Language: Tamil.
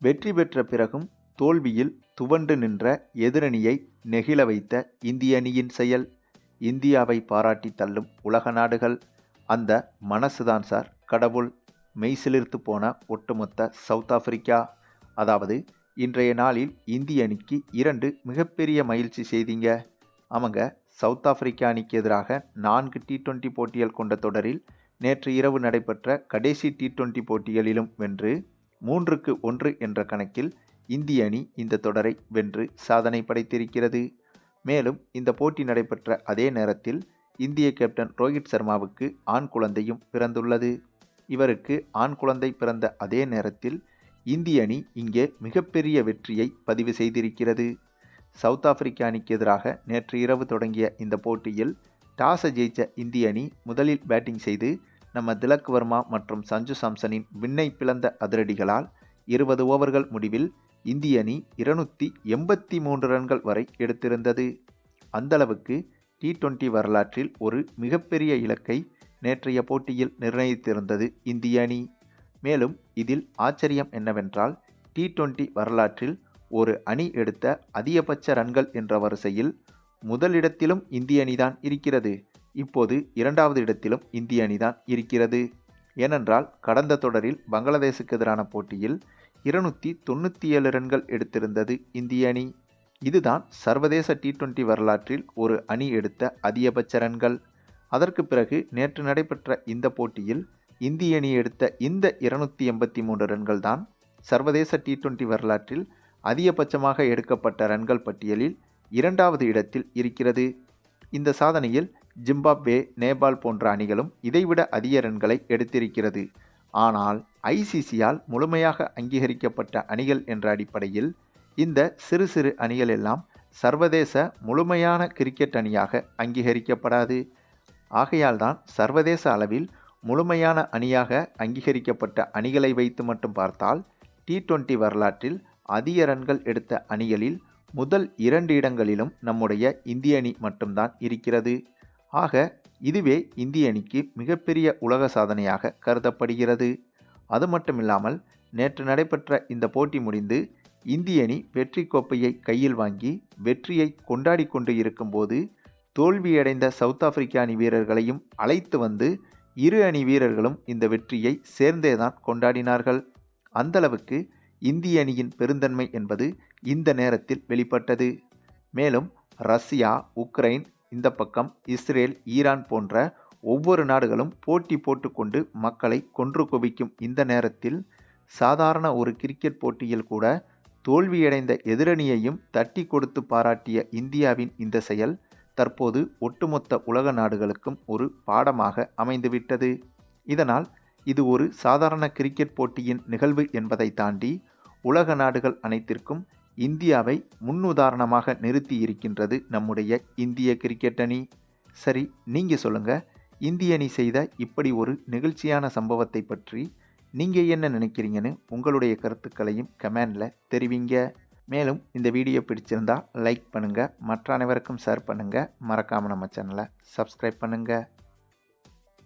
வெற்றி பெற்ற பிறகும் தோல்வியில் துவண்டு நின்ற எதிரணியை நெகிழ வைத்த இந்திய அணியின் செயல். இந்தியாவை பாராட்டி தள்ளும் உலக நாடுகள். அந்த மனசுதான் சார் கடவுள். மெய்சிலிர்த்து போன ஒட்டுமொத்த சவுத் ஆப்பிரிக்கா. அதாவது இன்றைய நாளில் இந்திய அணிக்கு 2 மிகப்பெரிய மகிழ்ச்சி செய்திங்க. அவங்க சவுத் ஆப்பிரிக்கா அணிக்கு எதிராக 4 T20 போட்டிகள் கொண்ட தொடரில் நேற்று இரவு நடைபெற்ற கடைசி T20 போட்டிகளிலும் வென்று 3-1 என்ற கணக்கில் இந்திய அணி இந்த தொடரை வென்று சாதனை படைத்திருக்கிறது. மேலும் இந்த போட்டி நடைபெற்ற அதே நேரத்தில் இந்திய கேப்டன் ரோஹித் சர்மாவுக்கு ஆண் குழந்தையும் பிறந்துள்ளது. இவருக்கு ஆண் குழந்தை பிறந்த அதே நேரத்தில் இந்திய அணி இங்கே மிகப்பெரிய வெற்றியை பதிவு செய்திருக்கிறது. சவுத் ஆப்பிரிக்கா அணிக்கு எதிராக நேற்று இரவு தொடங்கிய இந்த போட்டியில் டாஸை ஜெயித்த இந்திய அணி முதலில் பேட்டிங் செய்து நம்ம திலக் வர்மா மற்றும் சஞ்சு சாம்சனின் விண்ணை பிளந்த அதிரடிகளால் 20 ஓவர்கள் முடிவில் இந்திய அணி 283 ரன்கள் வரை எடுத்திருந்தது. அந்தளவுக்கு T20 வரலாற்றில் ஒரு மிகப்பெரிய இலக்கை நேற்றைய போட்டியில் நிர்ணயித்திருந்தது இந்திய அணி. மேலும் இதில் ஆச்சரியம் என்னவென்றால் T20 வரலாற்றில் ஒரு அணி எடுத்த அதிகபட்ச ரன்கள் என்ற வரிசையில் முதலிடத்திலும் இந்திய அணிதான் இருக்கிறது. இப்போது 2வது இடத்திலும் இந்திய அணிதான் இருக்கிறது. ஏனென்றால் கடந்த தொடரில் பங்களாதேசுக்கு எதிரான போட்டியில் 297 ரன்கள் எடுத்திருந்தது இந்திய அணி. இதுதான் சர்வதேச T20 வரலாற்றில் ஒரு அணி எடுத்த அதிகபட்ச ரன்கள். அதற்கு பிறகு நேற்று நடைபெற்ற இந்த போட்டியில் இந்திய அணி எடுத்த இந்த 283 ரன்கள் தான் சர்வதேச T20 வரலாற்றில் அதிகபட்சமாக எடுக்கப்பட்ட ரன்கள் பட்டியலில் 2வது இடத்தில் இருக்கிறது. இந்த சாதனையில் ஜிம்பாப்வே, நேபாள் போன்ற அணிகளும் இதைவிட அதிக ரன்களை எடுத்திருக்கிறது. ஆனால் ICCயால் முழுமையாக அங்கீகரிக்கப்பட்ட அணிகள் என்ற அடிப்படையில் இந்த சிறு சிறு அணிகள் எல்லாம் சர்வதேச முழுமையான கிரிக்கெட் அணியாக அங்கீகரிக்கப்படாது. ஆகையால் தான் சர்வதேச அளவில் முழுமையான அணியாக அங்கீகரிக்கப்பட்ட அணிகளை வைத்து மட்டும் பார்த்தால் T20 வரலாற்றில் அதிக ரன்கள் எடுத்த அணிகளில் முதல் 2 இடங்களிலும் நம்முடைய இந்திய அணி மட்டும்தான் இருக்கிறது. ஆக இதுவே இந்திய அணிக்கு மிகப்பெரிய உலக சாதனையாக கருதப்படுகிறது. அது மட்டுமில்லாமல் நேற்று நடைபெற்ற இந்த போட்டி முடிந்து இந்திய அணி வெற்றி கோப்பையை கையில் வாங்கி வெற்றியை கொண்டாடி கொண்டு இருக்கும்போது தோல்வியடைந்த சவுத் ஆப்பிரிக்கா அணி வீரர்களையும் அழைத்து வந்து இரு அணி வீரர்களும் இந்த வெற்றியை சேர்ந்தேதான் கொண்டாடினார்கள். அந்தளவுக்கு இந்திய அணியின் பெருந்தன்மை என்பது இந்த நேரத்தில் வெளிப்பட்டது. மேலும் ரஷ்யா, உக்ரைன், இந்த பக்கம் இஸ்ரேல், ஈரான் போன்ற ஒவ்வொரு நாடுகளும் போட்டி போட்டுக்கொண்டு மக்களை கொன்று குவிக்கும் இந்த நேரத்தில் சாதாரண ஒரு கிரிக்கெட் போட்டியில் கூட தோல்வியடைந்த எதிரணியையும் தட்டி கொடுத்து பாராட்டிய இந்தியாவின் இந்த செயல் தற்போது ஒட்டுமொத்த உலக நாடுகளுக்கும் ஒரு பாடமாக அமைந்துவிட்டது. இதனால் இது ஒரு சாதாரண கிரிக்கெட் போட்டியின் நிகழ்வு என்பதை தாண்டி உலக நாடுகள் அனைத்திற்கும் இந்தியாவை முன்னுதாரணமாக நிறுத்தி இருக்கின்றது நம்முடைய இந்திய கிரிக்கெட் அணி. சரி, நீங்கள் சொல்லுங்கள், இந்திய அணி செய்த இப்படி ஒரு நெகிழ்ச்சியான சம்பவத்தை பற்றி நீங்கள் என்ன நினைக்கிறீங்கன்னு உங்களுடைய கருத்துக்களையும் கமெண்டில் தெரிவிங்க. மேலும் இந்த வீடியோ பிடிச்சிருந்தா லைக் பண்ணுங்கள், மற்ற அனைவருக்கும் ஷேர் பண்ணுங்கள், மறக்காமல் நம்ம சேனலை சப்ஸ்கிரைப் பண்ணுங்கள்.